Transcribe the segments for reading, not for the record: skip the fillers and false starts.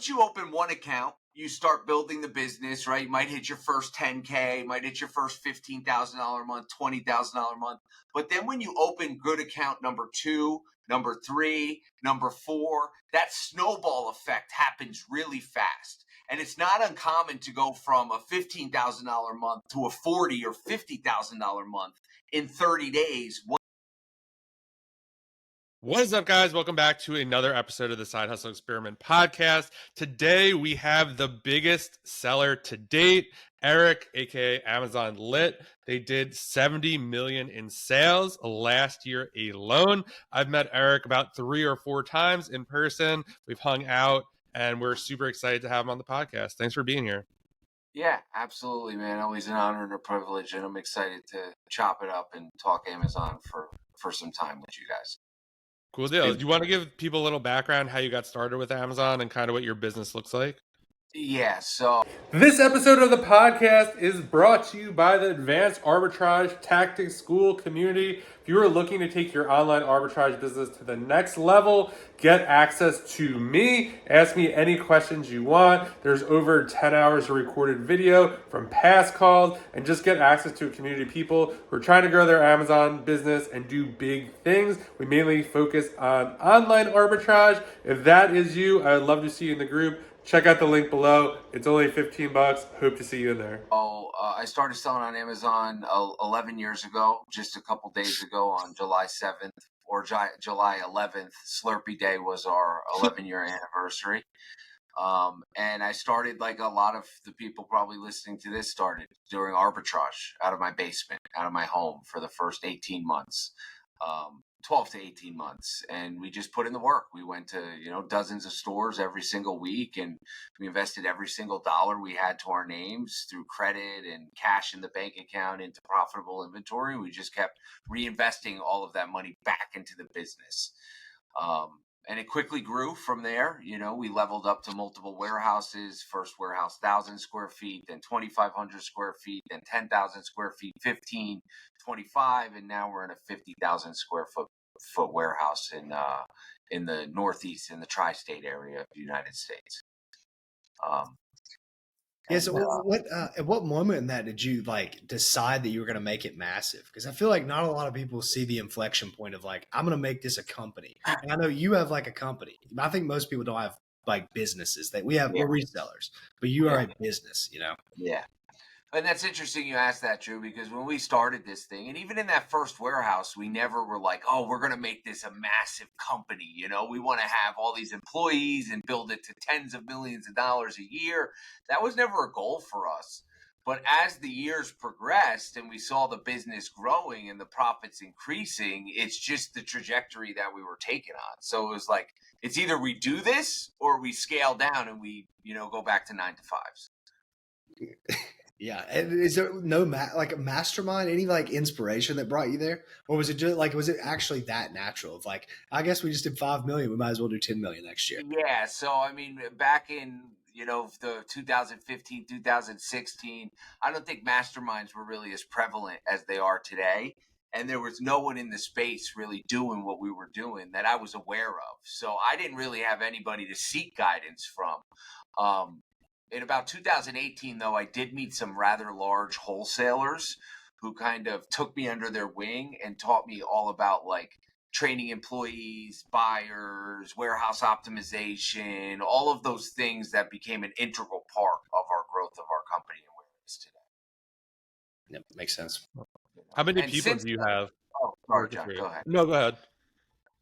you open one account, you start building the business, right? You might hit your first 10K, might hit your first $15,000 a month, $20,000 a month. But then when you open good account number 2, number 3, number 4, that snowball effect happens really fast. And it's not uncommon to go from a $15,000 a month to a $40,000 or $50,000 a month in 30 days. What is up, guys? Welcome back to another episode of the Side Hustle Experiment podcast. Today, we have the biggest seller to date, Eric, aka Amazon Lit. They did 70 million in sales last year alone. I've met Eric about 3 or 4 times in person. We've hung out, and we're super excited to have him on the podcast. Thanks for being here. Yeah, absolutely, man. Always an honor and a privilege, and I'm excited to chop it up and talk Amazon for some time with you guys. Cool deal. Do you want to give people a little background how you got started with Amazon and kind of what your business looks like? Yeah, so This episode of the podcast is brought to you by the Advanced Arbitrage Tactics School community. If you are looking to take your online arbitrage business to the next level, get access to me. Ask me any questions you want. There's over 10 hours of recorded video from past calls, and just get access to a community of people who are trying to grow their Amazon business and do big things. We mainly focus on online arbitrage. If that is you, I would love to see you in the group. Check out the link below. It's only $15. Hope to see you in there. I started selling on Amazon 11 years ago, just a couple days ago on July 7th or July 11th. Slurpee Day was our 11-year anniversary. And I started, like a lot of the people probably listening to this, started doing arbitrage out of my basement, out of my home for the first 18 months. 12 to 18 months, and we just put in the work. We went to dozens of stores every single week, and we invested every single dollar we had to our names through credit and cash in the bank account into profitable inventory. We just kept reinvesting all of that money back into the business, and it quickly grew from there. We leveled up to multiple warehouses. First warehouse 1,000 square feet, then 2,500 square feet, then 10,000 square feet, 15, 25, and now we're in a 50,000 square foot warehouse in the Northeast, in the tri-state area of the United States. So at what moment in that did you decide that you were going to make it massive? Because I feel like not a lot of people see the inflection point of I'm going to make this a company. And I know you have a company. I think most people don't have businesses that we're resellers, but you are a business, Yeah. And that's interesting you asked that, Drew, because when we started this thing, and even in that first warehouse, we never were like, oh, we're going to make this a massive company. We want to have all these employees and build it to tens of millions of dollars a year. That was never a goal for us. But as the years progressed and we saw the business growing and the profits increasing, it's just the trajectory that we were taking on. So it was like, it's either we do this or we scale down and we, go back to 9 to 5s. Yeah. And is there no a mastermind, any inspiration that brought you there? Or was it just was it actually that natural of I guess we just did 5 million. We might as well do 10 million next year. Yeah. So, I mean, back in, the 2015, 2016, I don't think masterminds were really as prevalent as they are today. And there was no one in the space really doing what we were doing that I was aware of. So I didn't really have anybody to seek guidance from. In about 2018, though, I did meet some rather large wholesalers who kind of took me under their wing and taught me all about training employees, buyers, warehouse optimization, all of those things that became an integral part of our growth of our company and where it is today. Yep, makes sense. How many people do you have? Oh, sorry, John, go ahead. No, go ahead.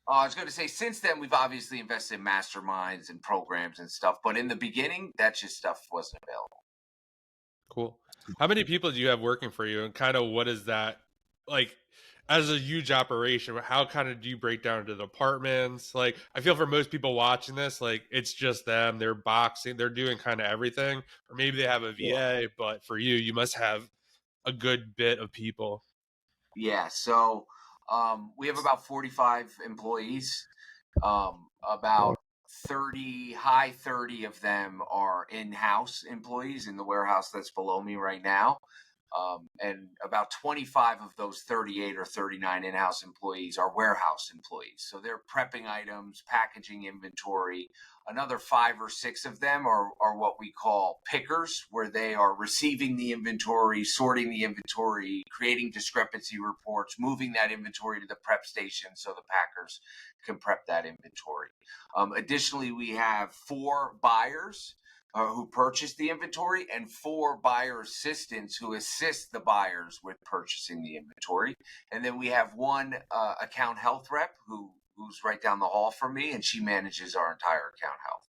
I was going to say, since then, we've obviously invested in masterminds and programs and stuff. But in the beginning, that just stuff wasn't available. Cool. How many people do you have working for you? And kind of what is that like as a huge operation? How kind of do you break down into departments? I feel for most people watching this, it's just them. They're boxing. They're doing kind of everything. Or maybe they have a VA. But for you, you must have a good bit of people. Yeah. So we have about 45 employees. About high 30 of them are in-house employees in the warehouse that's below me right now. And about 25 of those 38 or 39 in-house employees are warehouse employees. So they're prepping items, packaging inventory. Another 5 or 6 of them are what we call pickers, where they are receiving the inventory, sorting the inventory, creating discrepancy reports, moving that inventory to the prep station so the packers can prep that inventory. Additionally, we have 4 buyers who purchase the inventory and 4 buyer assistants who assist the buyers with purchasing the inventory. And then we have 1 account health rep who's right down the hall from me, and she manages our entire account health.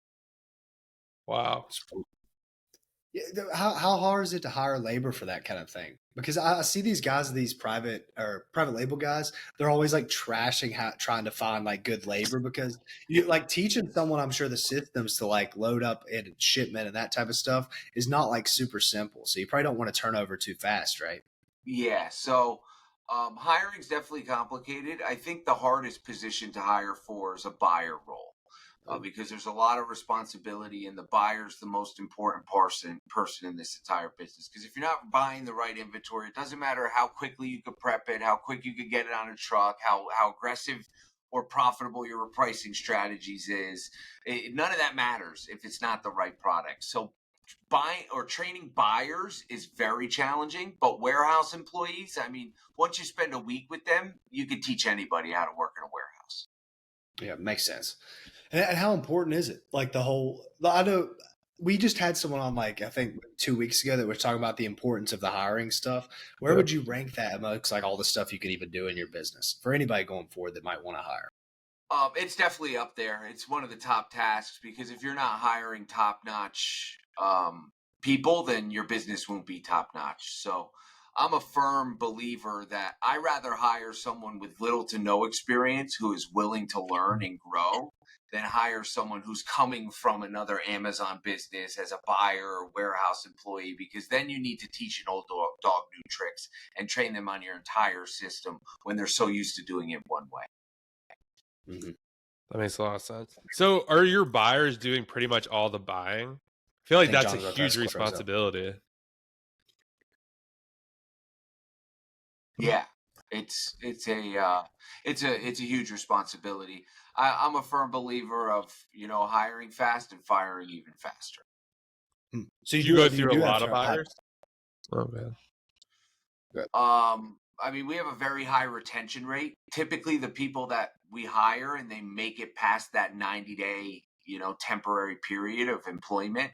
Wow. Yeah, how hard is it to hire labor for that kind of thing? Because I see these guys, these private label guys, they're always like trashing trying to find like good labor, because you like teaching someone, I'm sure, the systems to like load up and shipment and that type of stuff is not like super simple. So you probably don't want to turn over too fast, right? Yeah, so hiring is definitely complicated. I think the hardest position to hire for is a buyer role. Because there's a lot of responsibility, and the buyer's the most important person in this entire business. Because if you're not buying the right inventory, it doesn't matter how quickly you could prep it, how quick you could get it on a truck, how aggressive or profitable your pricing strategies is. None of that matters if it's not the right product. So buying or training buyers is very challenging, but warehouse employees, I mean, once you spend a week with them, you could teach anybody how to work in a warehouse. Yeah, makes sense. And how important is it? Like I know we just had someone on, like, I think 2 weeks ago, that was talking about the importance of the hiring stuff. Where would you rank that amongst like all the stuff you could even do in your business for anybody going forward that might want to hire? It's definitely up there. It's one of the top tasks, because if you're not hiring top-notch people, then your business won't be top-notch. So I'm a firm believer that I rather hire someone with little to no experience who is willing to learn and grow than hire someone who's coming from another Amazon business as a buyer or warehouse employee, because then you need to teach an old dog new tricks and train them on your entire system when they're so used to doing it one way. Mm-hmm. That makes a lot of sense. So are your buyers doing pretty much all the buying? I feel like that's a huge responsibility. Yeah, it's a huge responsibility. I'm a firm believer of, hiring fast and firing even faster. So you go through a lot of buyers? Oh man. I mean, we have a very high retention rate. Typically, the people that we hire and they make it past that 90-day, temporary period of employment,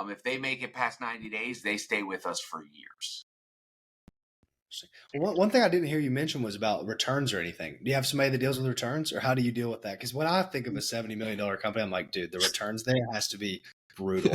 if they make it past 90 days, they stay with us for years. Well, one thing I didn't hear you mention was about returns or anything. Do you have somebody that deals with returns, or how do you deal with that? Because when I think of a $70 million company, I'm like, dude, the returns there has to be brutal.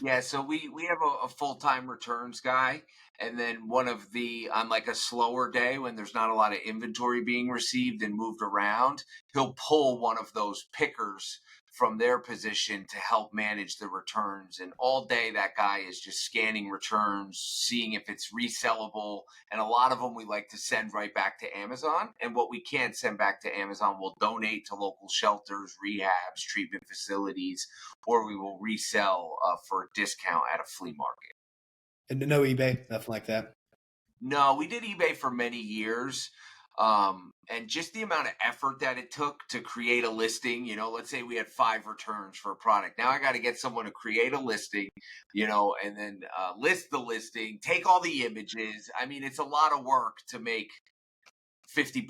Yeah. So we have a full-time returns guy, and then on like a slower day when there's not a lot of inventory being received and moved around, he'll pull one of those pickers from their position to help manage the returns. And all day that guy is just scanning returns, seeing if it's resellable. And a lot of them we like to send right back to Amazon. And what we can't send back to Amazon, we'll donate to local shelters, rehabs, treatment facilities, or we will resell for a discount at a flea market. And no eBay, nothing like that? No, we did eBay for many years. And just the amount of effort that it took to create a listing, let's say we had 5 returns for a product. Now I got to get someone to create a listing, and then list the listing, take all the images. I mean, it's a lot of work to make $50.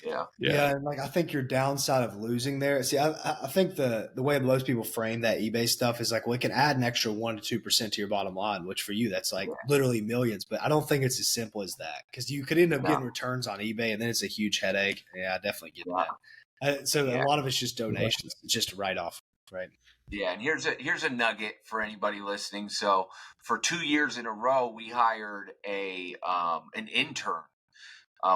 Yeah. And like, I think your downside of losing there. See, I think the way most people frame that eBay stuff is like, well, it can add an extra 1 to 2% to your bottom line, which for you, that's like literally millions. But I don't think it's as simple as that, because you could end up getting returns on eBay, and then it's a huge headache. Yeah, I definitely get that. So a lot of it's just donations, just a write off, right? Yeah, and here's a nugget for anybody listening. So for 2 years in a row, we hired an intern.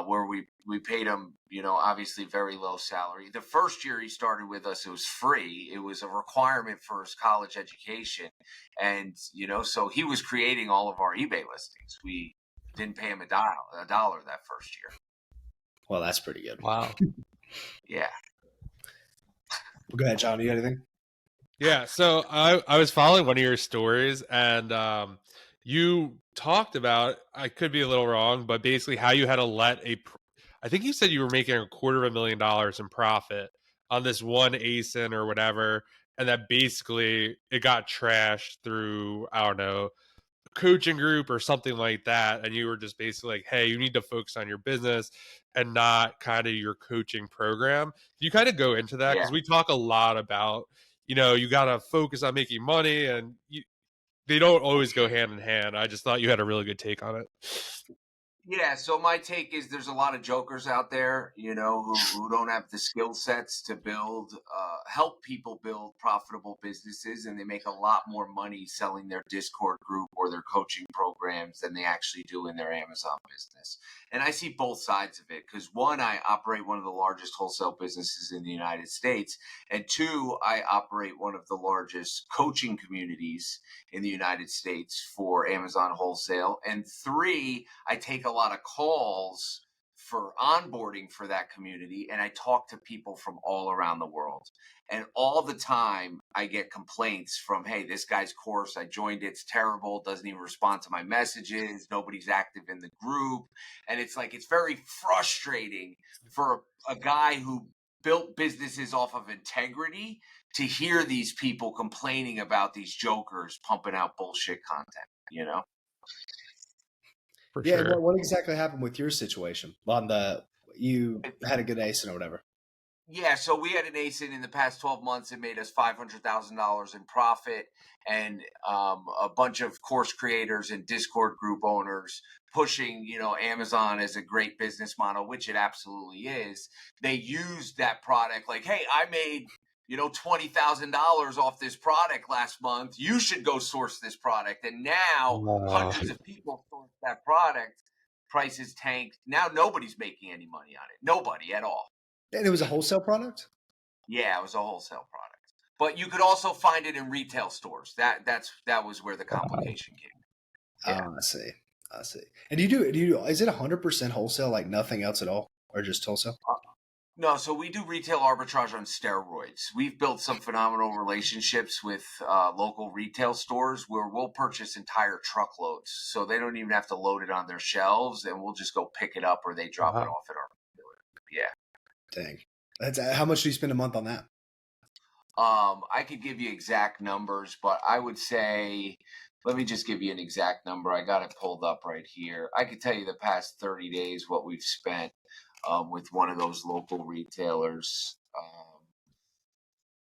Where we paid him, obviously very low salary. The first year he started with us, it was free. It was a requirement for his college education. And, so he was creating all of our eBay listings. We didn't pay him a dollar that first year. Well, that's pretty good. Wow. Yeah. Well, go ahead, John. Do you got anything? Yeah. So I was following one of your stories, and you talked about, I could be a little wrong, but basically how you had to let I think you said you were making $250,000 in profit on this one ASIN or whatever, and that basically it got trashed through, I don't know, coaching group or something like that, and you were just basically like, hey, you need to focus on your business and not kind of your coaching program. You kind of go into that Yeah. because we talk a lot about, you got to focus on making money, and they don't always go hand in hand. I just thought you had a really good take on it. Yeah, so my take is there's a lot of jokers out there, who don't have the skill sets to help people build profitable businesses, and they make a lot more money selling their Discord group or their coaching programs than they actually do in their Amazon business. And I see both sides of it because one, I operate one of the largest wholesale businesses in the United States, and two, I operate one of the largest coaching communities in the United States for Amazon Wholesale, and three, I take a lot of calls for onboarding for that community, and I talk to people from all around the world. And all the time I get complaints from, hey, this guy's course, I joined, it's terrible, doesn't even respond to my messages, nobody's active in the group. And it's like, it's very frustrating for a guy who built businesses off of integrity to hear these people complaining about these jokers pumping out bullshit content. For Yeah. sure. What exactly happened with your situation you had a good ASIN or whatever? Yeah, so we had an ASIN in the past 12 months. It made us $500,000 in profit, and a bunch of course creators and Discord group owners pushing, Amazon as a great business model, which it absolutely is. They used that product like, hey, I made, $20,000 off this product last month. You should go source this product. And now hundreds of people source that product. Prices tanked. Now nobody's making any money on it. Nobody at all. And it was a wholesale product? Yeah, it was a wholesale product. But you could also find it in retail stores. That was where the complication came. Yeah. Oh, I see. And do you is it 100% wholesale, like nothing else at all, or just wholesale? No, so we do retail arbitrage on steroids. We've built some phenomenal relationships with local retail stores where we'll purchase entire truckloads. So they don't even have to load it on their shelves, and we'll just go pick it up or they drop it off at our facility. Yeah. Dang. That's how much do you spend a month on that? I could give you exact numbers, but I would say, let me just give you an exact number. I got it pulled up right here. I could tell you the past 30 days what we've spent with one of those local retailers.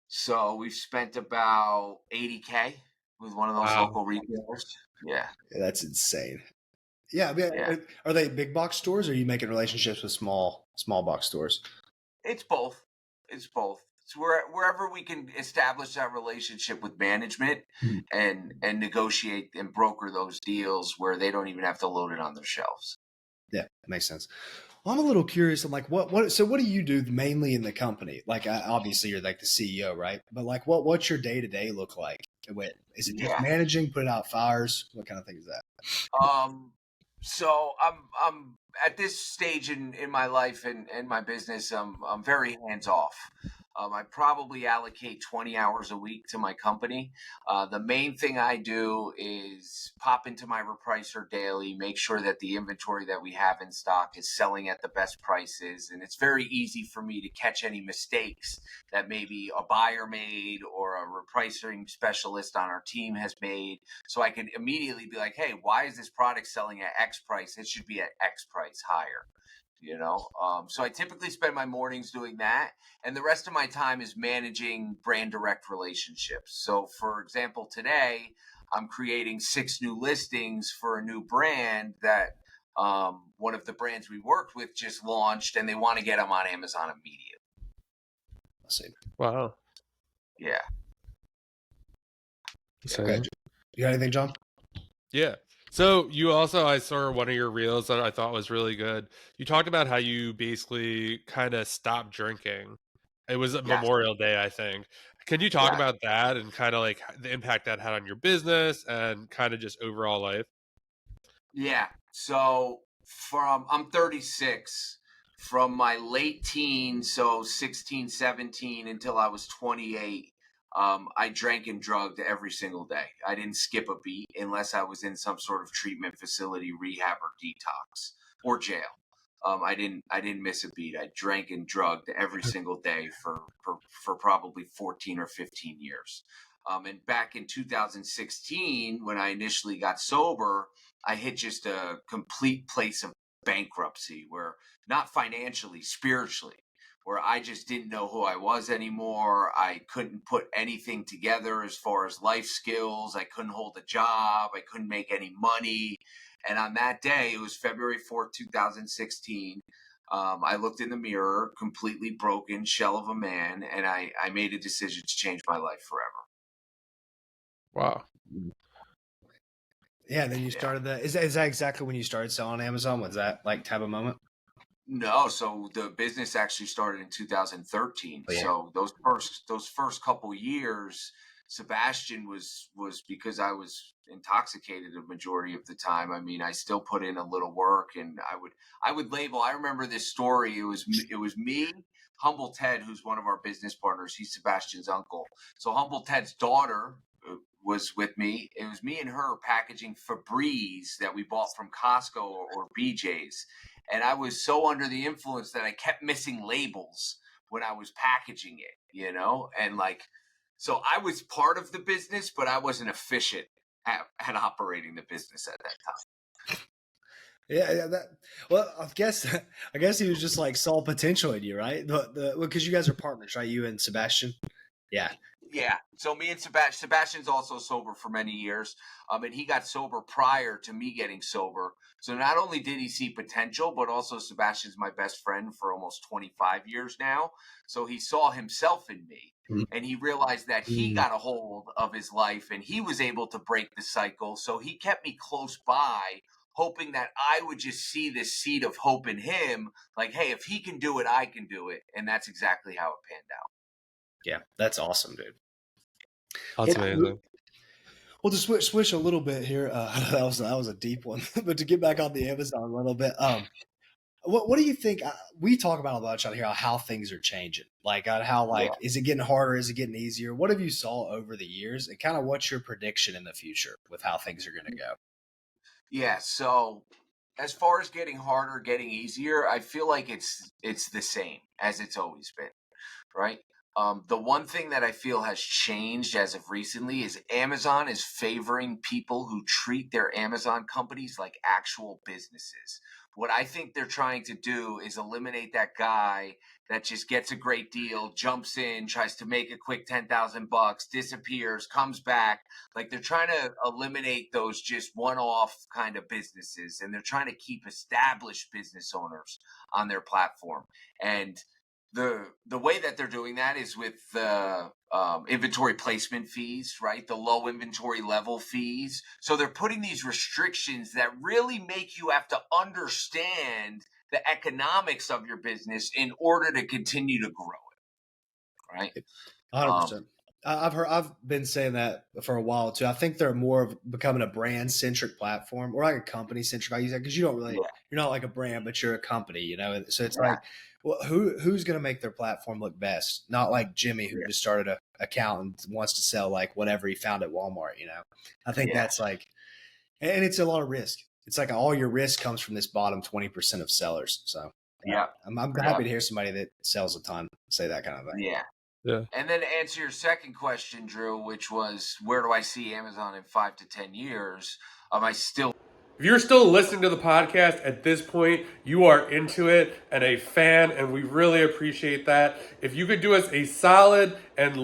So we've spent about $80K with one of those local retailers. Yeah. That's insane. Yeah, I mean, Yeah. Are they big box stores, or are you making relationships with small box stores? It's both. It's wherever we can establish that relationship with management and negotiate and broker those deals where they don't even have to load it on their shelves. Yeah, makes sense. Well, I'm a little curious. I'm like, what do you do mainly in the company? Like, obviously you're like the CEO, right? But like, what's your day to day look like? Is it just managing, putting out fires? What kind of thing is that? So I'm at this stage in my life and my business, I'm very hands off. I probably allocate 20 hours a week to my company. The main thing I do is pop into my repricer daily, make sure that the inventory that we have in stock is selling at the best prices. And it's very easy for me to catch any mistakes that maybe a buyer made or a repricing specialist on our team has made. So I can immediately be like, hey, why is this product selling at X price? It should be at X price higher. So I typically spend my mornings doing that, and the rest of my time is managing brand direct relationships. So for example, today I'm creating 6 new listings for a new brand that one of the brands we worked with just launched, and they want to get them on Amazon immediately. I see. Wow. Yeah. Okay. You got anything, John? Yeah. So you also, I saw one of your reels that I thought was really good. You talked about how you basically kind of stopped drinking. It was a Memorial Day, I think. Can you talk about that and kind of like the impact that had on your business and kind of just overall life? Yeah. So I'm 36. From my late teens, so 16, 17 until I was 28, I drank and drugged every single day. I didn't skip a beat unless I was in some sort of treatment facility, rehab, or detox, or jail. I didn't miss a beat. I drank and drugged every single day for probably 14 or 15 years. And back in 2016, when I initially got sober, I hit just a complete place of bankruptcy, where not financially, spiritually, where I just didn't know who I was anymore. I couldn't put anything together as far as life skills. I couldn't hold a job. I couldn't make any money. And on that day, it was February 4th, 2016. I looked in the mirror, completely broken shell of a man, and I made a decision to change my life forever. Wow. Yeah, then you started that. Is that exactly when you started selling on Amazon? Was that like type of moment? No, so the business actually started in 2013. Oh, yeah. So those first couple years, Sebastian was because I was intoxicated a majority of the time. I mean, I still put in a little work, and I would label. I remember this story. It was me, Humble Ted, who's one of our business partners. He's Sebastian's uncle. So Humble Ted's daughter was with me. It was me and her packaging Febreze that we bought from Costco or BJ's. And I was so under the influence that I kept missing labels when I was packaging it, and so I was part of the business, but I wasn't efficient at operating the business at that time. Yeah. Well, I guess he was just like saw potential in you, right? Because you guys are partners, right? You and Sebastian. Yeah. Yeah. So me and Sebastian's also sober for many years. And he got sober prior to me getting sober. So not only did he see potential, but also Sebastian's my best friend for almost 25 years now. So he saw himself in me, and he realized that he got a hold of his life and he was able to break the cycle. So he kept me close by, hoping that I would just see this seed of hope in him. Like, hey, if he can do it, I can do it. And that's exactly how it panned out. Yeah, that's awesome, dude. That's amazing. We'll just switch a little bit here. That was a deep one, but to get back on the Amazon a little bit, what do you think? We talk about a bunch on here how things are changing, like on how is it getting harder? Is it getting easier? What have you saw over the years, and kind of what's your prediction in the future with how things are going to go? Yeah. So as far as getting harder, getting easier, I feel like it's the same as it's always been, right? The one thing that I feel has changed as of recently is Amazon is favoring people who treat their Amazon companies like actual businesses. What I think they're trying to do is eliminate that guy that just gets a great deal, jumps in, tries to make a quick $10,000, disappears, comes back. Like, they're trying to eliminate those just one-off kind of businesses, and they're trying to keep established business owners on their platform. And the way that they're doing that is with the inventory placement fees, right? The low inventory level fees. So they're putting these restrictions that really make you have to understand the economics of your business in order to continue to grow it, right? 100%. I've been saying that for a while too. I think they're more of becoming a brand centric platform, or like a company centric. I use that because you don't really, you're not like a brand, but you're a company, So it's like, well, who's going to make their platform look best? Not like Jimmy, who just started a account and wants to sell like whatever he found at Walmart. I think that's like, and it's a lot of risk. It's like all your risk comes from this bottom 20% of sellers. So I'm happy to hear somebody that sells a ton say that kind of thing. Yeah. And then to answer your second question, Drew, which was where do I see Amazon in 5 to 10 years? If you're still listening to the podcast at this point, you are into it and a fan, and we really appreciate that. If you could do us a solid and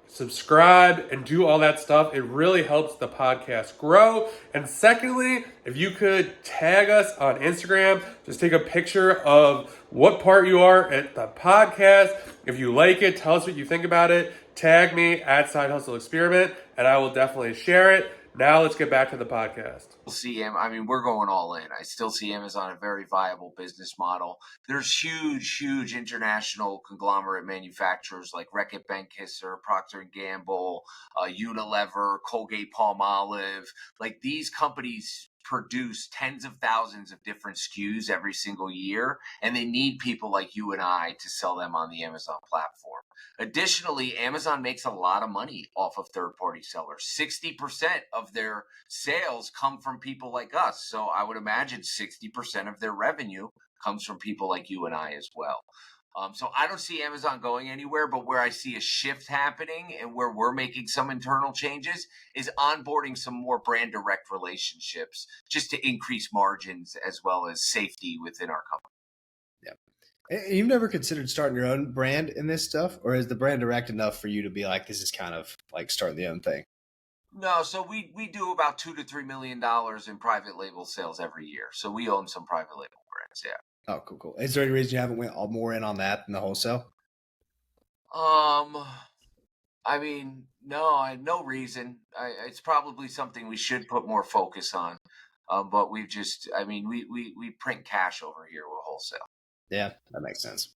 subscribe, and do all that stuff, it really helps the podcast grow. And secondly, if you could tag us on Instagram, just take a picture of what part you are at the podcast. If you like it, tell us what you think about it. Tag me at Side Hustle Experiment, and I will definitely share it. Now let's get back to the podcast. see him. I mean, we're going all in. I still see Amazon a very viable business model. There's huge international conglomerate manufacturers like Reckitt Benckiser, Procter and Gamble, Unilever, Colgate Palmolive. Like these companies produce tens of thousands of different SKUs every single year, and they need people like you and I to sell them on the Amazon platform. Additionally, Amazon makes a lot of money off of third-party sellers. 60% of their sales come from people like us. So I would imagine 60% of their revenue comes from people like you and I as well. So I don't see Amazon going anywhere, but where I see a shift happening and where we're making some internal changes is onboarding some more brand direct relationships just to increase margins as well as safety within our company. Yeah. And you've never considered starting your own brand in this stuff, or is the brand direct enough for you to be like, this is kind of like starting the own thing? No, so we do about $2 to $3 million in private label sales every year. So we own some private label brands, yeah. Oh, cool. Is there any reason you haven't went all more in on that than the wholesale? I mean, no reason. It's probably something we should put more focus on. But we've just, I mean, we print cash over here with wholesale. Yeah, that makes sense.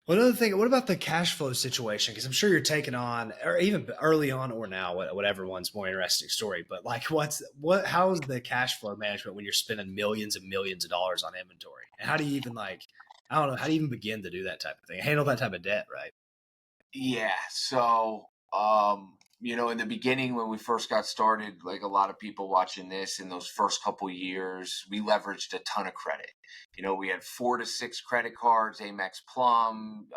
Well, another thing, what about the cash flow situation? Because I'm sure you're taking on, or even early on or now, whatever one's more interesting story. But like, how's the cash flow management when you're spending millions and millions of dollars on inventory? And how do you even like, I don't know, how do you even begin to do that type of thing? Handle that type of debt, right? Yeah. So, in the beginning when we first got started, like a lot of people watching this in those first couple years, we leveraged a ton of credit. We had 4 to 6 credit cards, Amex Plum,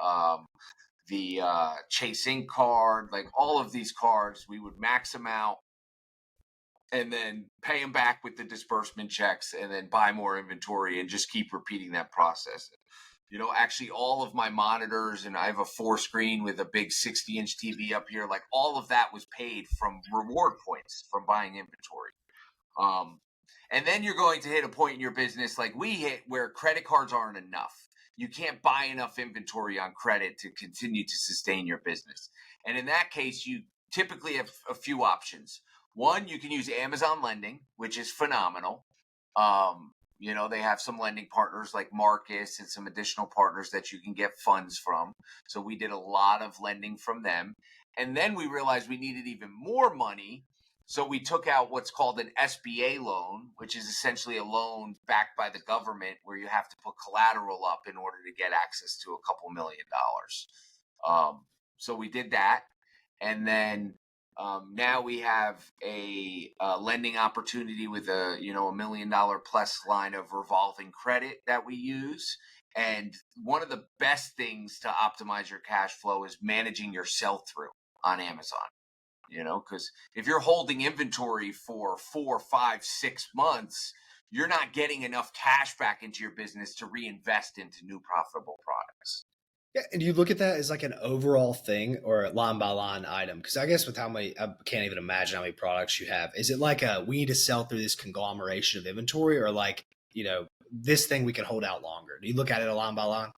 the Chase Ink card, like all of these cards, we would max them out and then pay them back with the disbursement checks and then buy more inventory and just keep repeating that process. Actually all of my monitors, and I have a 4-screen with a big 60-inch TV up here, like all of that was paid from reward points from buying inventory. And then you're going to hit a point in your business like we hit where credit cards aren't enough. You can't buy enough inventory on credit to continue to sustain your business. And in that case, you typically have a few options. One, you can use Amazon lending, which is phenomenal. They have some lending partners like Marcus and some additional partners that you can get funds from. So we did a lot of lending from them. And then we realized we needed even more money. So we took out what's called an SBA loan, which is essentially a loan backed by the government where you have to put collateral up in order to get access to a couple $1 million. So we did that. And then now we have a lending opportunity with a $1 million plus line of revolving credit that we use. And one of the best things to optimize your cash flow is managing your sell-through on Amazon. Because if you're holding inventory for 4, 5, 6 months, you're not getting enough cash back into your business to reinvest into new profitable products. Yeah, and you look at that as like an overall thing or a line by line item? Because I guess with how many, I can't even imagine how many products you have. Is it like we need to sell through this conglomeration of inventory, or like, this thing we can hold out longer? Do you look at it a line by line?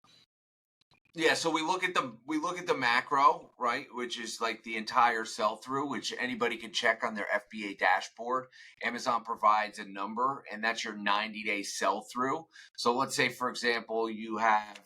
Yeah, so we look at the macro, right, which is like the entire sell-through, which anybody can check on their FBA dashboard. Amazon provides a number, and that's your 90-day sell-through. So let's say, for example, you have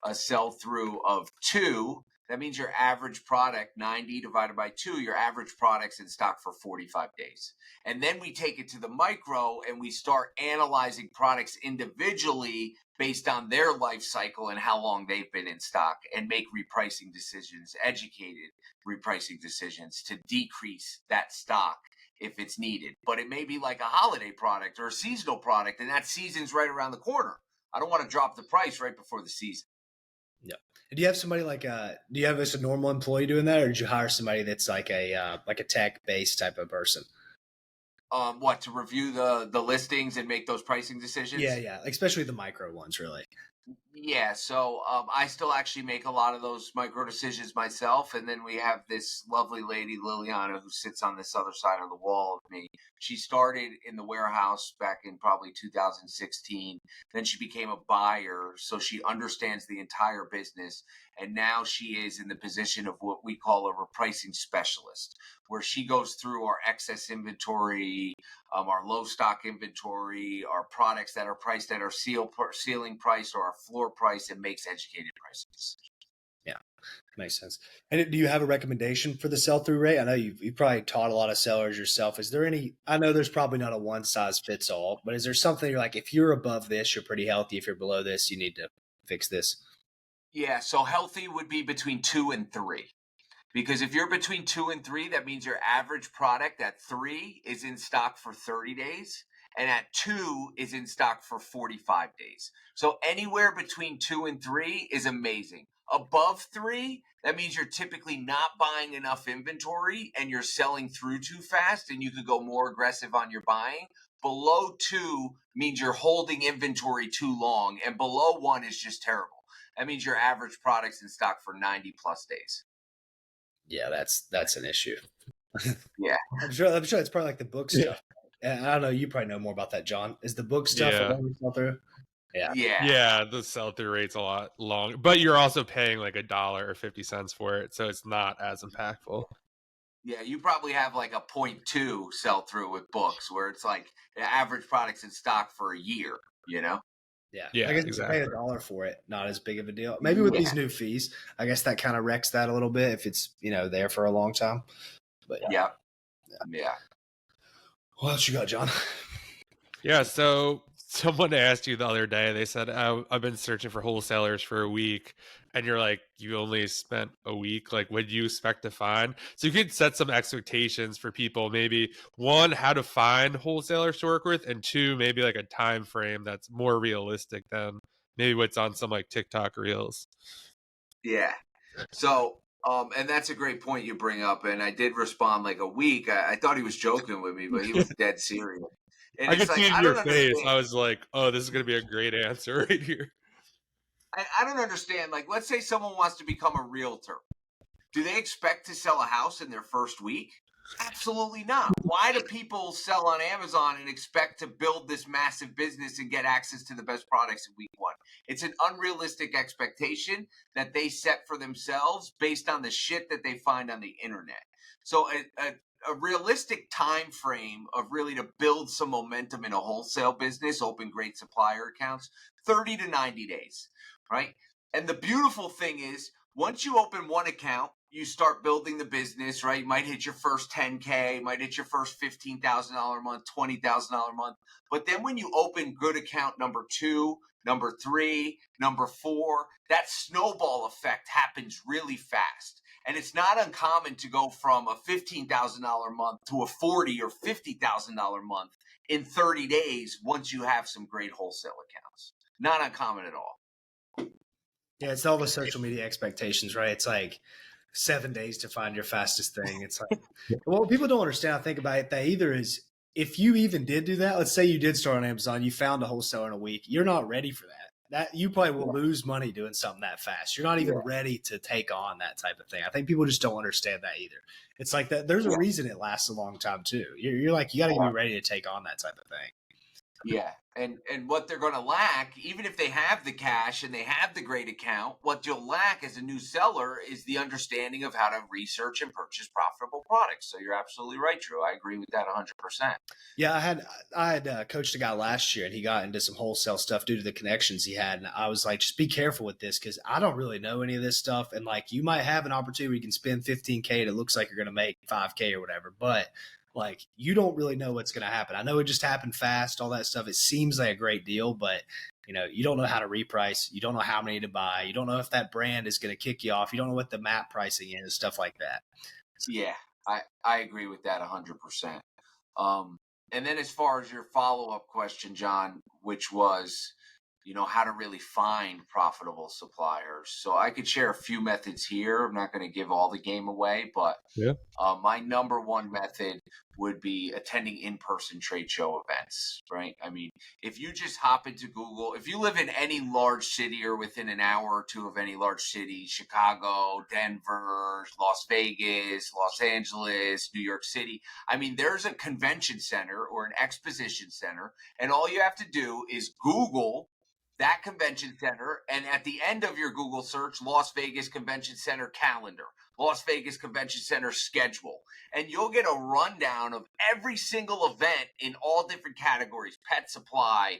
a sell-through of 2. That means your average product, 90 divided by 2, your average product's in stock for 45 days. And then we take it to the micro and we start analyzing products individually based on their life cycle and how long they've been in stock, and make repricing decisions, educated repricing decisions to decrease that stock if it's needed. But it may be like a holiday product or a seasonal product, and that season's right around the corner. I don't want to drop the price right before the season. Yeah. Do you have somebody like do you have a normal employee doing that, or did you hire somebody that's like a tech-based type of person? To review the listings and make those pricing decisions? Yeah, especially the micro ones, really. Yeah, so I still actually make a lot of those micro decisions myself, and then we have this lovely lady, Liliana, who sits on this other side of the wall of me. She started in the warehouse back in probably 2016. Then she became a buyer, so she understands the entire business. And now she is in the position of what we call a repricing specialist, where she goes through our excess inventory, our low stock inventory, our products that are priced at our ceiling price or our floor price, and makes educated prices. Yeah, makes sense. And do you have a recommendation for the sell-through rate? I know you've probably taught a lot of sellers yourself. Is there any, I know there's probably not a one size fits all, but is there something you're like, if you're above this, you're pretty healthy. If you're below this, you need to fix this? Yeah, so healthy would be between 2 and 3. Because if you're between 2 and 3, that means your average product at 3 is in stock for 30 days, and at 2 is in stock for 45 days. So anywhere between 2 and 3 is amazing. Above 3, that means you're typically not buying enough inventory and you're selling through too fast, and you could go more aggressive on your buying. Below 2 means you're holding inventory too long, and below 1 is just terrible. That means your average product's in stock for 90 plus days. Yeah, that's an issue. Yeah. I'm sure it's probably like the book stuff. And I don't know, you probably know more about that, John. Is the book stuff a long sell through? Yeah, the sell-through rate's a lot long, but you're also paying like $1 or 50 cents for it, so it's not as impactful. Yeah, you probably have like a 0.2 sell-through with books, where it's like the average product's in stock for a year, you know? Yeah, I guess exactly. you pay $1 for it, not as big of a deal. Maybe with these new fees, I guess that kind of wrecks that a little bit if it's there for a long time. But yeah. What else you got, John? Yeah, so someone asked you the other day, they said, I've been searching for wholesalers for a week. And you're like, you only spent a week. Like, what do you expect to find? So you could set some expectations for people. Maybe 1, how to find wholesalers to work with. And 2, maybe like a time frame that's more realistic than maybe what's on some like TikTok reels. Yeah. So, and that's a great point you bring up. And I did respond like a week. I thought he was joking with me, but he was dead serious. And I could see it in your face. I was like, oh, this is going to be a great answer right here. I don't understand. Like, let's say someone wants to become a realtor. Do they expect to sell a house in their first week? Absolutely not. Why do people sell on Amazon and expect to build this massive business and get access to the best products in week 1? It's an unrealistic expectation that they set for themselves based on the shit that they find on the internet. So a realistic time frame of really to build some momentum in a wholesale business, open great supplier accounts, 30 to 90 days, right? And the beautiful thing is, once you open one account, you start building the business, right? You might hit your first 10K, might hit your first $15,000 a month, $20,000 a month. But then when you open good account number 2, number 3, number 4, that snowball effect happens really fast. And it's not uncommon to go from a $15,000 a month to a $40,000 or $50,000 a month in 30 days once you have some great wholesale accounts. Not uncommon at all. Yeah, it's all the social media expectations, right? It's like 7 days to find your fastest thing. It's like, well, people don't understand. I think about it. That either is, if you even did do that, let's say you did start on Amazon, you found a wholesaler in a week, you're not ready for that. That you probably will lose money doing something that fast. You're not even ready to take on that type of thing. I think people just don't understand that either. It's like that. There's a reason it lasts a long time too. You're like, you got to be ready to take on that type of thing. Yeah. And what they're going to lack, even if they have the cash and they have the great account, what you'll lack as a new seller is the understanding of how to research and purchase profitable products. So you're absolutely right, Drew. I agree with that 100%. Yeah, I had coached a guy last year, and he got into some wholesale stuff due to the connections he had. And I was like, just be careful with this, because I don't really know any of this stuff. And like, you might have an opportunity where you can spend $15K and it looks like you're going to make $5K or whatever, but like, you don't really know what's going to happen. I know it just happened fast, all that stuff. It seems like a great deal, but you don't know how to reprice. You don't know how many to buy. You don't know if that brand is going to kick you off. You don't know what the map pricing is, stuff like that. Yeah, I agree with that 100%. And then as far as your follow-up question, John, which was, how to really find profitable suppliers. So I could share a few methods here. I'm not going to give all the game away, but my number one method would be attending in-person trade show events, right? I mean, if you just hop into Google, if you live in any large city or within an hour or two of any large city, Chicago, Denver, Las Vegas, Los Angeles, New York City, I mean, there's a convention center or an exposition center, and all you have to do is Google that convention center, and at the end of your Google search, Las Vegas Convention Center calendar, Las Vegas Convention Center schedule, and you'll get a rundown of every single event in all different categories: pet supply,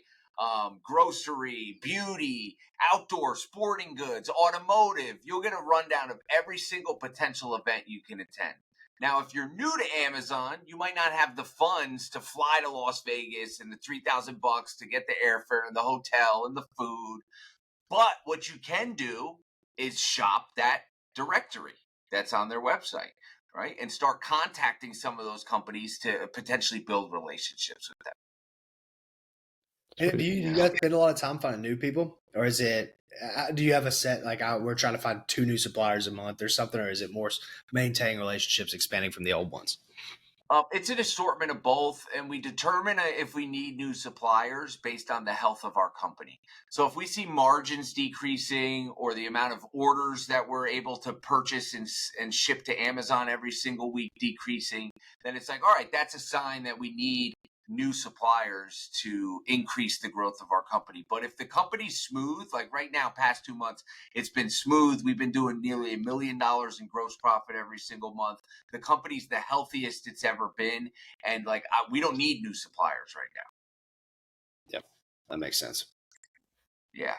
grocery, beauty, outdoor, sporting goods, automotive. You'll get a rundown of every single potential event you can attend. Now, if you're new to Amazon, you might not have the funds to fly to Las Vegas and the $3,000 to get the airfare and the hotel and the food. But what you can do is shop that directory that's on their website, right? And start contacting some of those companies to potentially build relationships with them. And do you guys spend a lot of time finding new people, or is it? Do you have a set like we're trying to find 2 new suppliers a month or something, or is it more maintaining relationships, expanding from the old ones? It's an assortment of both, and we determine if we need new suppliers based on the health of our company. So if we see margins decreasing or the amount of orders that we're able to purchase and ship to Amazon every single week decreasing, then it's like, all right, that's a sign that we need new suppliers to increase the growth of our company. But if the company's smooth, like right now, past 2 months, it's been smooth. We've been doing nearly $1 million in gross profit every single month. The company's the healthiest it's ever been. And we don't need new suppliers right now. Yep. That makes sense. Yeah.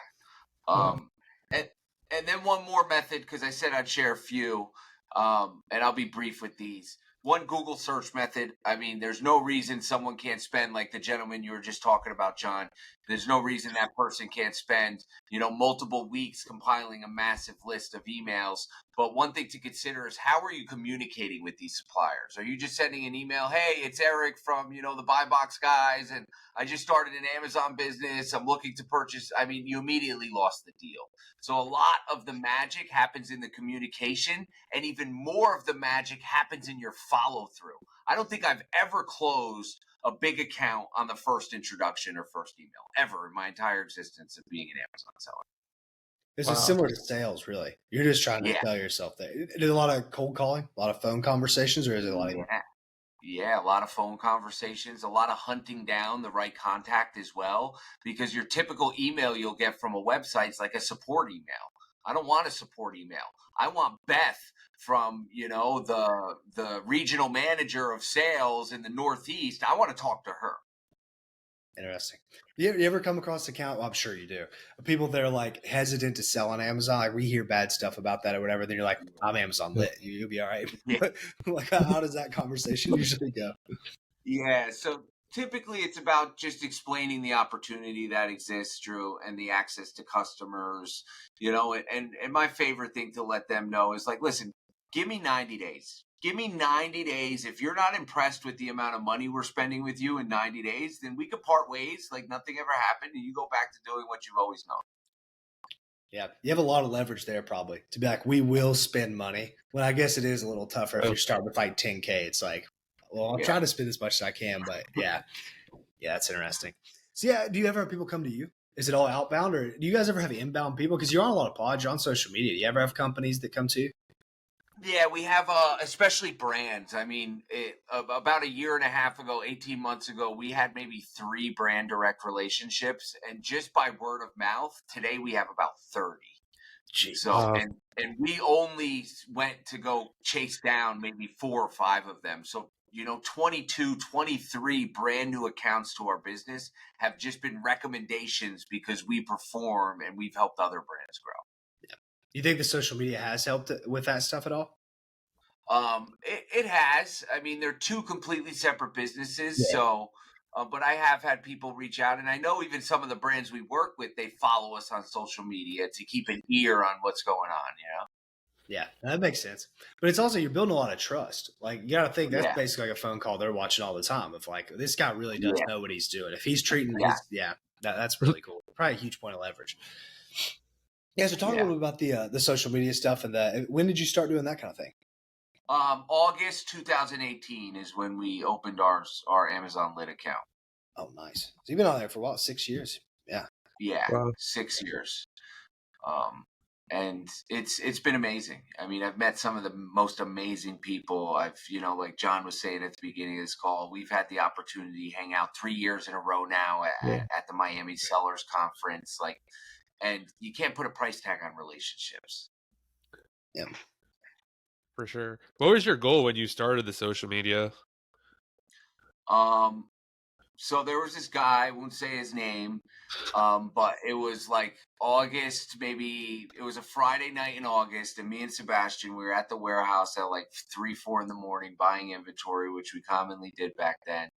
And then one more method, because I said I'd share a few, and I'll be brief with these. One, Google search method. I mean, there's no reason someone can't spend, like the gentleman you were just talking about, John. There's no reason that person can't spend, multiple weeks compiling a massive list of emails. But one thing to consider is, how are you communicating with these suppliers? Are you just sending an email? Hey, it's Eric from, the Buy Box guys, and I just started an Amazon business. I'm looking to purchase. I mean, you immediately lost the deal. So a lot of the magic happens in the communication, and even more of the magic happens in your follow through. I don't think I've ever closed a big account on the first introduction or first email ever in my entire existence of being an Amazon seller. This is similar to sales, really. You're just trying to sell yourself there. Is a lot of cold calling, a lot of phone conversations, or is it a lot of Yeah, a lot of phone conversations, a lot of hunting down the right contact as well, because your typical email you'll get from a website is like a support email. I don't want a support email. I want Beth from, the regional manager of sales in the Northeast. I want to talk to her. Interesting. You ever come across an account? Well, I'm sure you do. People that are like hesitant to sell on Amazon. Like we hear bad stuff about that or whatever. Then you're like, I'm Amazon lit. You'll be all right. Yeah. Like, how does that conversation usually go? Yeah. So typically it's about just explaining the opportunity that exists, Drew, and the access to customers, and my favorite thing to let them know is like, listen, give me 90 days. Give me 90 days. If you're not impressed with the amount of money we're spending with you in 90 days, then we could part ways like nothing ever happened, and you go back to doing what you've always known. Yeah, you have a lot of leverage there probably to be like, we will spend money. Well, I guess it is a little tougher if you start with like 10K. It's like, well, I'm trying to spend as much as I can, but yeah, that's interesting. So yeah, do you ever have people come to you? Is it all outbound, or do you guys ever have inbound people? Because you're on a lot of pods, you're on social media. Do you ever have companies that come to you? Yeah, we have, especially brands. I mean, about a year and a half ago, 18 months ago, we had maybe 3 brand direct relationships. And just by word of mouth, today we have about 30. Jeez. So, and we only went to go chase down maybe 4 or 5 of them. So, 22, 23 brand new accounts to our business have just been recommendations because we perform and we've helped other brands grow. You think the social media has helped with that stuff at all? It has. I mean, they're 2 completely separate businesses. So, but I have had people reach out, and I know even some of the brands we work with, they follow us on social media to keep an ear on what's going on, Yeah, that makes sense. But it's also, you're building a lot of trust. Like, you got to think that's basically like a phone call they're watching all the time. If like, this guy really does know what he's doing. If he's treating That's really cool. Probably a huge point of leverage. Yeah. So talk a little bit about the social media stuff and when did you start doing that kind of thing? August 2018 is when we opened our Amazon Lit account. Oh, nice. So you've been on there for a while, 6 years. Yeah. Yeah, Wow. 6 years. And it's been amazing. I mean, I've met some of the most amazing people. I've, like John was saying at the beginning of this call, we've had the opportunity to hang out 3 years in a row now at the Miami Sellers Conference. And you can't put a price tag on relationships. Yeah. For sure. What was your goal when you started the social media? So there was this guy, I won't say his name, but it was like August, maybe it was a Friday night in August, and me and Sebastian, we were at the warehouse at like 3, 4 in the morning buying inventory, which we commonly did back then.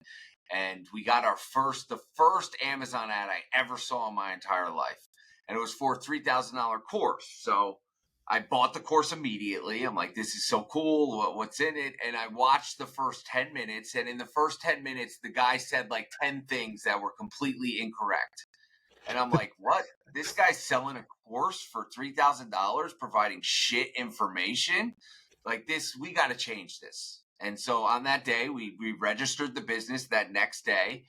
And we got the first Amazon ad I ever saw in my entire life. And it was for a $3,000 course. So I bought the course immediately. I'm like, this is so cool. What's in it? And I watched the first 10 minutes. And in the first 10 minutes, the guy said like 10 things that were completely incorrect. And I'm like, what? This guy's selling a course for $3,000, providing shit information? Like this, we got to change this. And so on that day, we registered the business that next day.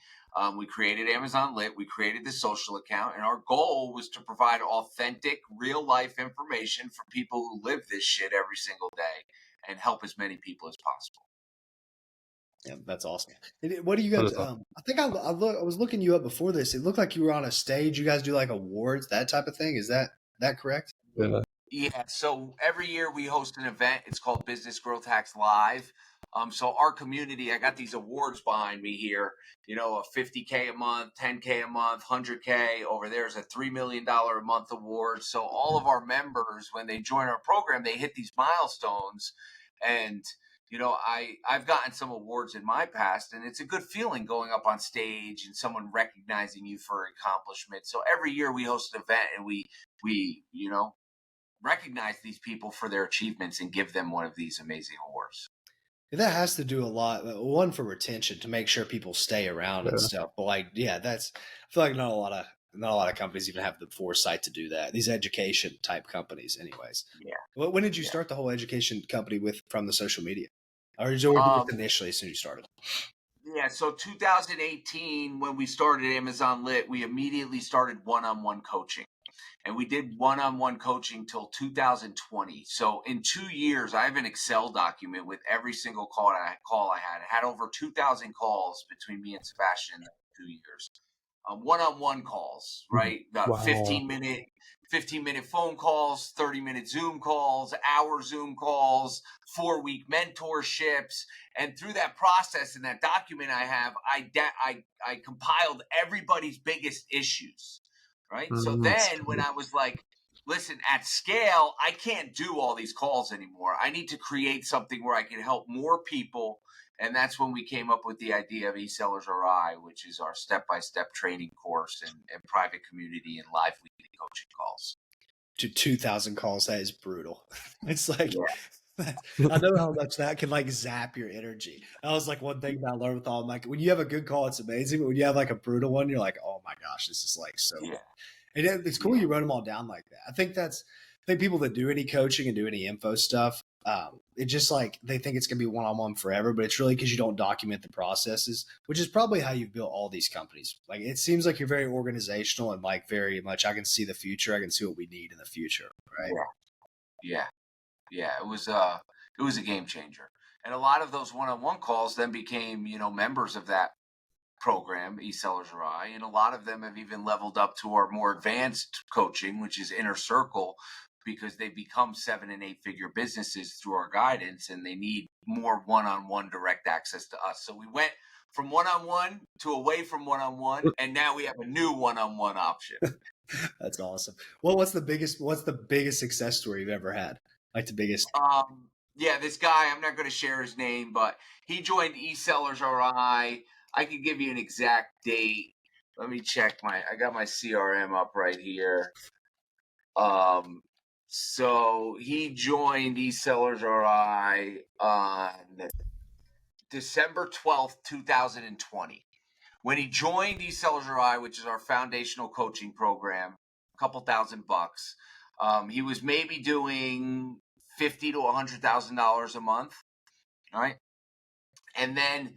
We created Amazon Lit. We created the social account. And our goal was to provide authentic, real-life information for people who live this shit every single day and help as many people as possible. Yeah, that's awesome. What do you guys? I think I was looking you up before this. It looked like you were on a stage. You guys do like awards, that type of thing. Is that correct? Yeah. Yeah. So every year we host an event. It's called Business Growth Hacks Live. So our community, I got these awards behind me here. A $50K a month, $10K a month, $100K. Over there is a $3 million a month award. So all of our members, when they join our program, they hit these milestones, and I've gotten some awards in my past, and it's a good feeling going up on stage and someone recognizing you for accomplishment. So every year we host an event, and we recognize these people for their achievements and give them one of these amazing awards. That has to do a lot. One, for retention, to make sure people stay around and stuff. But I feel like not a lot of companies even have the foresight to do that. These education type companies, anyways. Yeah. When did you start the whole education company from the social media, or initially as soon as you started? Yeah. So 2018, when we started Amazon Lit, we immediately started one-on-one coaching. And we did one-on-one coaching till 2020. So in 2 years, I have an Excel document with every single call I had. I had over 2,000 calls between me and Sebastian in 2 years. One-on-one calls, right? Wow. 15-minute phone calls, 30-minute Zoom calls, hour Zoom calls, 4-week mentorships. And through that process and that document I have, I compiled everybody's biggest issues. Right. So then when I was like, listen, at scale, I can't do all these calls anymore. I need to create something where I can help more people. And that's when we came up with the idea of eSellers RI, which is our step-by-step training course and private community and live weekly coaching calls. To 2,000 calls, that is brutal. It's like, I know how much that can like zap your energy. That was like one thing that I learned with all. I'm like, when you have a good call, it's amazing. But when you have like a brutal one, you're like, oh my gosh, this is like so. Yeah. And it's cool you wrote them all down like that. I think people that do any coaching and do any info stuff, it's just like they think it's gonna be one-on-one forever, but it's really because you don't document the processes, which is probably how you've built all these companies. Like it seems like you're very organizational and like very much. I can see the future. I can see what we need in the future. Right. Yeah. Yeah, it was a game changer. And a lot of those one-on-one calls then became, members of that program, eSellers RI, and a lot of them have even leveled up to our more advanced coaching, which is Inner Circle, because they become 7- and 8-figure businesses through our guidance, and they need more one-on-one direct access to us. So we went from one-on-one to away from one-on-one, and now we have a new one-on-one option. That's awesome. Well, what's the biggest success story you've ever had? Like the biggest. This guy, I'm not going to share his name, but he joined eSellers RI. I could give you an exact date. Let me check I got my CRM up right here. So he joined eSellers RI on December 12th, 2020. When he joined eSellers I, which is our foundational coaching program, a couple $1,000, he was maybe doing $50,000 to $100,000 a month. All right. And then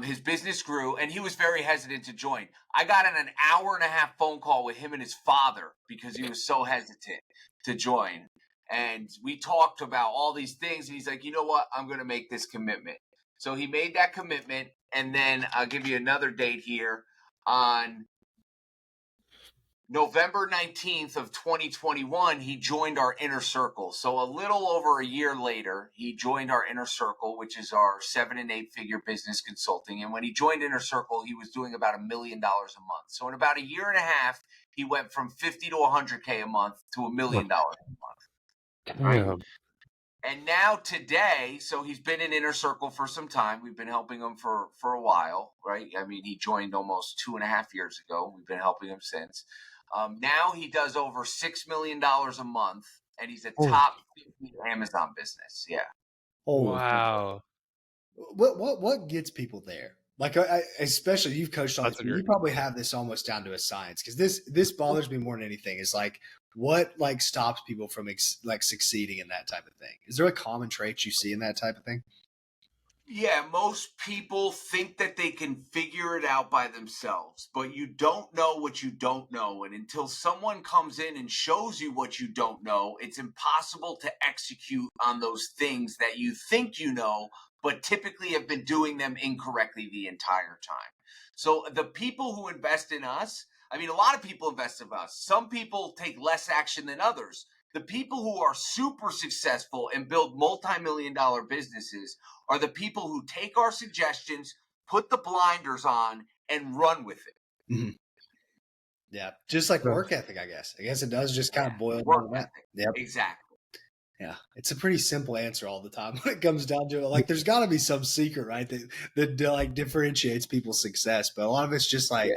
his business grew, and he was very hesitant to join. I got in an hour-and-a-half phone call with him and his father because he was so hesitant to join. And we talked about all these things, and he's like, you know what? I'm going to make this commitment. So he made that commitment, and then I'll give you another date here. On November 19th of 2021, he joined our inner circle. So a little over a year later, he joined our inner circle, which is our 7 and 8 figure business consulting. And when he joined inner circle, he was doing about $1 million a month. So in about a year and a half, he went from 50 to 100K a month to $1 million a month. Right? Damn. And now today, so he's been in inner circle for some time. We've been helping him for a while, right? I mean, he joined almost 2.5 years ago. We've been helping him since. Now he does over $6 million a month, and he's a top 50 Amazon business. Yeah. Wow. What gets people there? Like, especially you've coached all That's these a people, you great- probably have this almost down to a science, because this bothers me more than anything. Is like, what like stops people from like succeeding in that type of thing? Is there a common trait you see in that type of thing? Yeah, most people think that they can figure it out by themselves, but you don't know what you don't know. And until someone comes in and shows you what you don't know, it's impossible to execute on those things that you think you know, but typically have been doing them incorrectly the entire time. So the people who invest in us, I mean, a lot of people invest in us. Some people take less action than others. The people who are super successful and build multi-million-dollar businesses are the people who take our suggestions, put the blinders on, and run with it. Mm-hmm. Yeah, just like work ethic, I guess. I guess it does just kind of boil down to that. Yep. Exactly. Yeah, it's a pretty simple answer all the time when it comes down to it. Like, there's got to be some secret, right, that like differentiates people's success. But a lot of it's just like,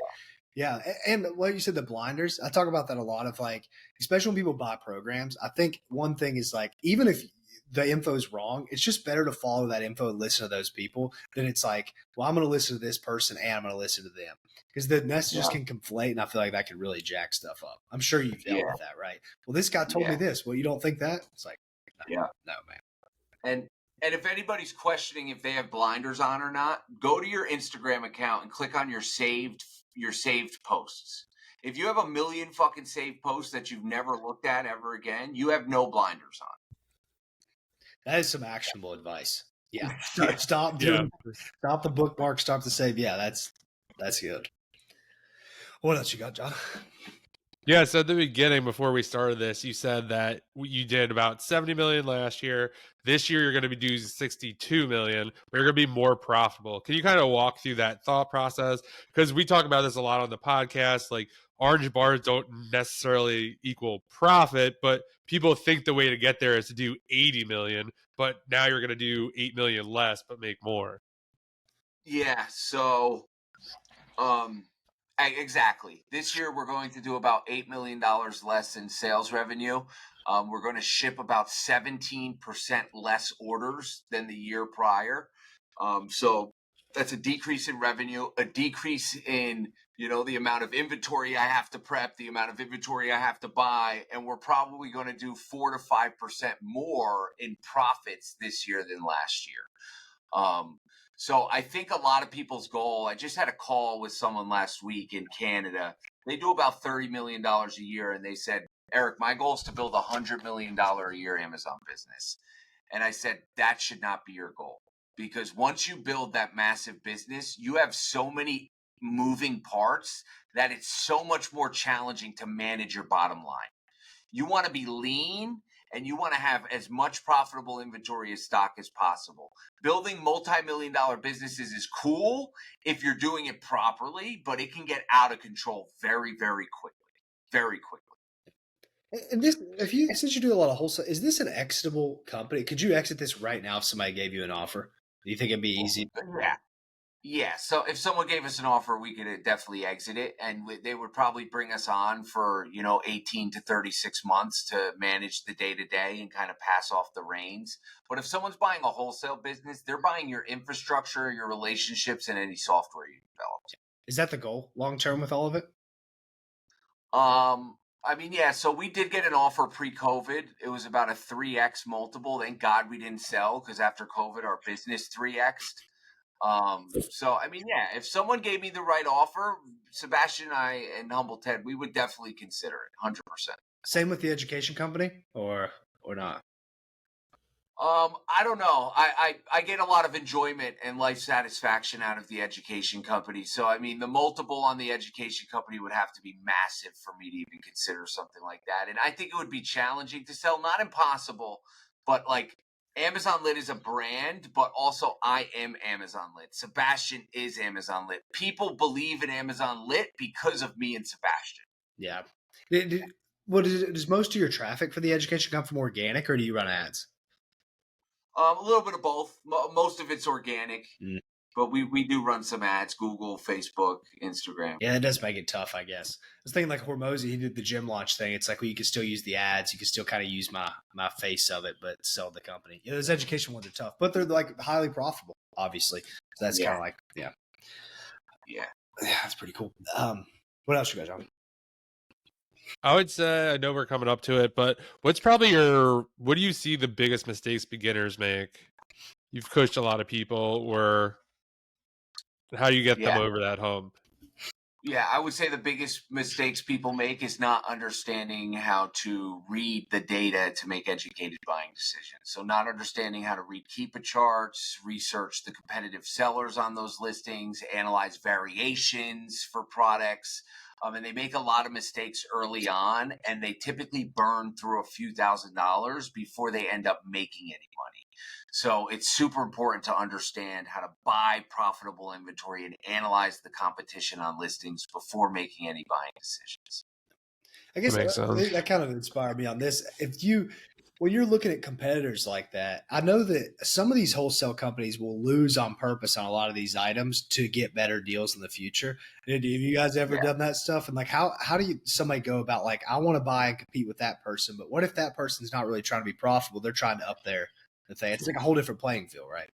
yeah. And what you said, the blinders, I talk about that a lot of, like, especially when people buy programs. I think one thing is, like, even if the info is wrong, it's just better to follow that info and listen to those people than it's like, well, I'm going to listen to this person and I'm going to listen to them, because the messages can conflate. And I feel like that could really jack stuff up. I'm sure you've dealt with that, right? Well, this guy told me this. Well, you don't think that? It's like, no, man. And if anybody's questioning if they have blinders on or not, go to your Instagram account and click on your saved posts. If you have 1 million fucking saved posts that you've never looked at ever again, you have no blinders on. That is some actionable advice. Yeah. Stop the bookmark, stop the save. Yeah, that's good. What else you got, John? Yeah, so at the beginning, before we started this, you said that you did about 70 million last year. This year, you're going to be doing 62 million, but you're going to be more profitable. Can you kind of walk through that thought process? Because we talk about this a lot on the podcast. Like, orange bars don't necessarily equal profit, but people think the way to get there is to do 80 million, but now you're going to do 8 million less, but make more. Yeah. So, exactly. This year, we're going to do about $8 million less in sales revenue. We're going to ship about 17% less orders than the year prior. So that's a decrease in revenue, a decrease in, the amount of inventory I have to prep, the amount of inventory I have to buy. And we're probably going to do 4 to 5% more in profits this year than last year. So I think a lot of people's goal, I just had a call with someone last week in Canada. They do about $30 million a year. And they said, Eric, my goal is to build $100 million a year Amazon business. And I said, that should not be your goal, because once you build that massive business, you have so many moving parts that it's so much more challenging to manage your bottom line. You want to be lean, and you want to have as much profitable inventory as stock as possible. Building multi-million-dollar businesses is cool if you're doing it properly, but it can get out of control very, very quickly. Very quickly. And this, since you do a lot of wholesale, is this an exitable company? Could you exit this right now if somebody gave you an offer? Do you think it'd be easy? Yeah. So if someone gave us an offer, we could definitely exit it, and they would probably bring us on for 18 to 36 months to manage the day to day and kind of pass off the reins. But if someone's buying a wholesale business, they're buying your infrastructure, your relationships, and any software you developed. Is that the goal long term with all of it? I mean, yeah, so we did get an offer pre-COVID. It was about a 3x multiple. Thank God we didn't sell because after COVID, our business 3x'd. So I mean, yeah, if someone gave me the right offer, Sebastian and I and Humble Ted, we would definitely consider it 100%. Same with the education company, or not? I don't know. I get a lot of enjoyment and life satisfaction out of the education company. So I mean, the multiple on the education company would have to be massive for me to even consider something like that. And I think it would be challenging to sell, not impossible, but like Amazon Lit is a brand, but also I am Amazon Lit. Sebastian is Amazon Lit. People believe in Amazon Lit because of me and Sebastian. Yeah. What is it? Does most of your traffic for the education come from organic, or do you run ads? A little bit of both. Most of it's organic. Mm. But we do run some ads, Google, Facebook, Instagram. Yeah, that does make it tough, I guess. I was thinking like Hormozy, he did the gym launch thing. It's like, well, you can still use the ads. You can still kind of use my face of it, but sell the company. Yeah, those education ones are tough, but they're like highly profitable, obviously. So that's kind of like, yeah, that's pretty cool. What else you guys on? I would say, I know we're coming up to it, but what do you see the biggest mistakes beginners make? You've coached a lot of people, or how you get them over that hump? Yeah, I would say the biggest mistakes people make is not understanding how to read the data to make educated buying decisions. So not understanding how to read Keepa charts, research the competitive sellers on those listings, analyze variations for products. And they make a lot of mistakes early on, and they typically burn through a few $1,000s before they end up making any money. So it's super important to understand how to buy profitable inventory and analyze the competition on listings before making any buying decisions. I guess That makes sense. that kind of inspired me on this. When you're looking at competitors like that, I know that some of these wholesale companies will lose on purpose on a lot of these items to get better deals in the future. Have you guys ever done that stuff? And like, how do somebody go about like, I want to buy and compete with that person, but what if that person's not really trying to be profitable? They're trying to up the thing. It's like a whole different playing field, right?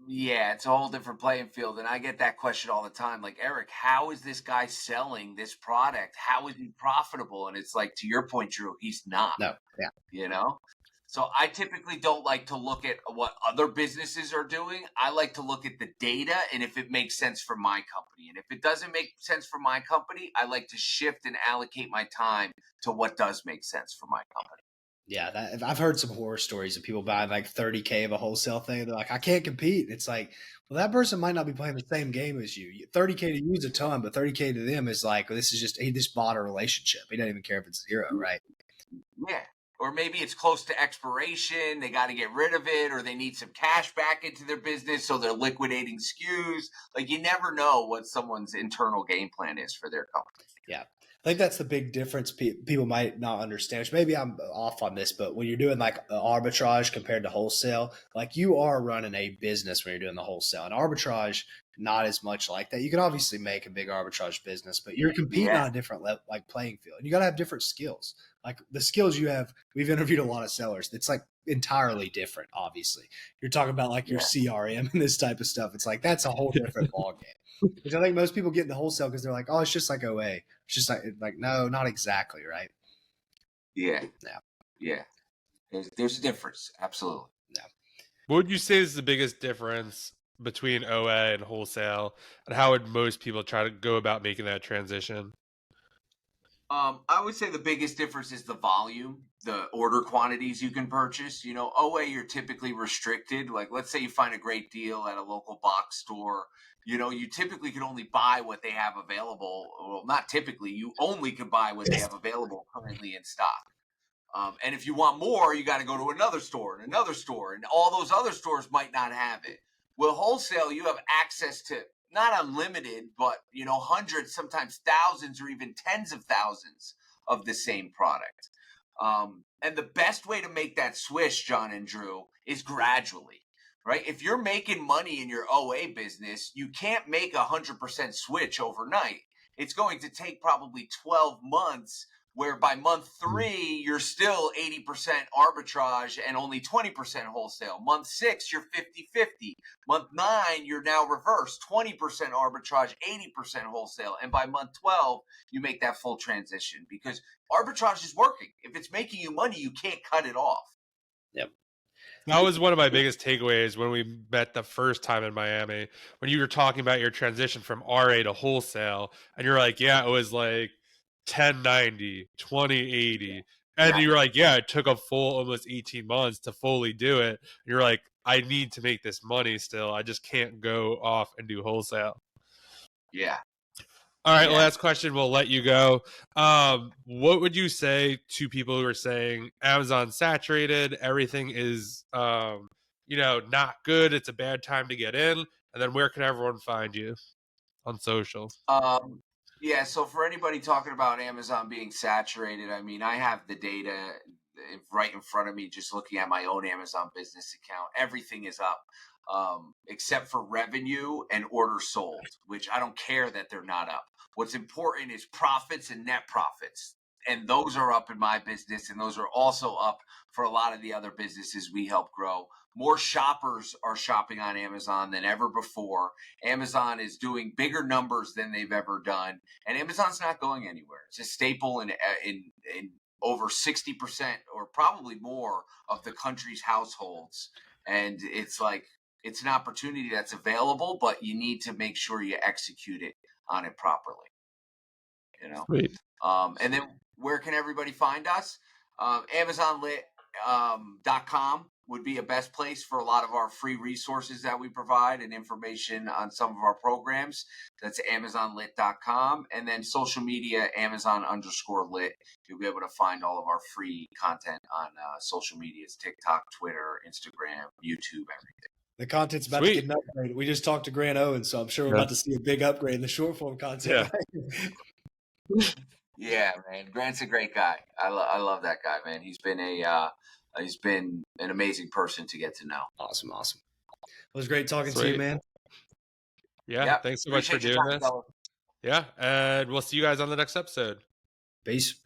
Yeah, it's a whole different playing field. And I get that question all the time. Like, Eric, how is this guy selling this product? How is he profitable? And it's like, to your point, Drew, he's not. No. Yeah. You know? So I typically don't like to look at what other businesses are doing. I like to look at the data and if it makes sense for my company. And if it doesn't make sense for my company, I like to shift and allocate my time to what does make sense for my company. Yeah, I've heard some horror stories of people buying like 30K of a wholesale thing. They're like, I can't compete. It's like, well, that person might not be playing the same game as you. 30K to you is a ton, but 30K to them is like, well, this is just, he just bought a relationship. He doesn't even care if it's zero, right? Yeah. Or maybe it's close to expiration. They got to get rid of it, or they need some cash back into their business. So they're liquidating SKUs. Like, you never know what someone's internal game plan is for their company. Yeah. I think that's the big difference people might not understand, which maybe I'm off on this, but when you're doing like arbitrage compared to wholesale, like you are running a business when you're doing the wholesale. And arbitrage, not as much like that. You can obviously make a big arbitrage business, but you're competing on a different like playing field. And you got to have different skills. Like the skills you have, we've interviewed a lot of sellers. It's like entirely different, obviously. You're talking about like your CRM and this type of stuff. It's like that's a whole different ballgame. Which I think most people get into wholesale because they're like, oh, it's just like OA. It's just like no, not exactly, right? Yeah. There's a difference. Absolutely. Yeah. What would you say is the biggest difference between OA and wholesale, and how would most people try to go about making that transition? I would say the biggest difference is the volume, the order quantities you can purchase. You know, OA, you're typically restricted. Like, let's say you find a great deal at a local box store. You know, you typically can only buy what they have available. Well, not typically. You only can buy what they have available currently in stock. And if you want more, you got to go to another store and another store. And all those other stores might not have it. With wholesale, you have access to not unlimited, but, you know, hundreds, sometimes thousands or even tens of thousands of the same product. And the best way to make that switch, John and Drew, is gradually, right? If you're making money in your OA business, you can't make 100% switch overnight. It's going to take probably 12 months where by month 3, you're still 80% arbitrage and only 20% wholesale. Month 6, you're 50-50. Month 9, you're now reversed, 20% arbitrage, 80% wholesale. And by month 12, you make that full transition because arbitrage is working. If it's making you money, you can't cut it off. Yep. That was one of my biggest takeaways when we met the first time in Miami, when you were talking about your transition from RA to wholesale. And you're like, yeah, it was like 1090, 2080. And you were like, yeah, it took a full almost 18 months to fully do it. And you're like, I need to make this money still. I just can't go off and do wholesale. Yeah. All right, last question. We'll let you go. What would you say to people who are saying Amazon's saturated, everything is, not good, it's a bad time to get in, and then where can everyone find you on social? Yeah, so for anybody talking about Amazon being saturated, I mean, I have the data right in front of me, just looking at my own Amazon business account. Everything is up, except for revenue and orders sold, which I don't care that they're not up. What's important is profits and net profits. And those are up in my business, and those are also up for a lot of the other businesses we help grow. More shoppers are shopping on Amazon than ever before. Amazon is doing bigger numbers than they've ever done, and Amazon's not going anywhere. It's a staple in over 60% or probably more of the country's households. And it's like, it's an opportunity that's available, but you need to make sure you execute it on it properly. Sweet. And then where can everybody find us? AmazonLit.com would be a best place for a lot of our free resources that we provide and information on some of our programs. That's AmazonLit.com. And then social media, Amazon_lit. You'll be able to find all of our free content on social medias, TikTok, Twitter, Instagram, YouTube, everything. The content's about to get an upgrade. We just talked to Grant Owen, so I'm sure we're about to see a big upgrade in the short form content. Yeah. Yeah, man. Grant's a great guy. I love that guy, man. He's been an amazing person to get to know. Awesome. It was great talking to you, man. Yeah. Thanks so much for doing this. Yeah. And we'll see you guys on the next episode. Peace.